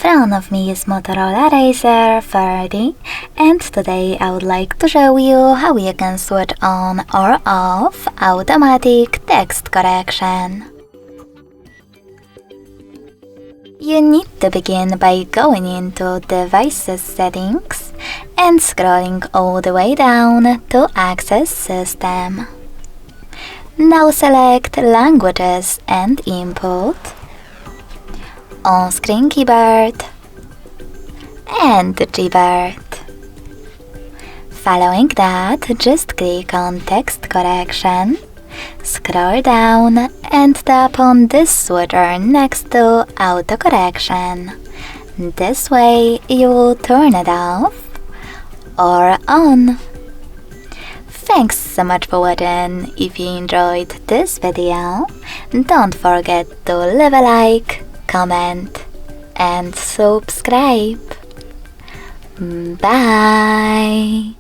front of me is Motorola RAZR 30, and today I would like to show you how you can switch on or off automatic text correction. You need to begin by going into Devices Settings and scrolling all the way down to Access System. Now select Languages and Input, On-Screen Keyboard, and Keyboard. Following that, just click on Text Correction, scroll down and tap on this switcher next to Auto Correction. This way you will turn it off or on. Thanks so much for watching. If you enjoyed this video, don't forget to leave a like, comment and subscribe. Bye!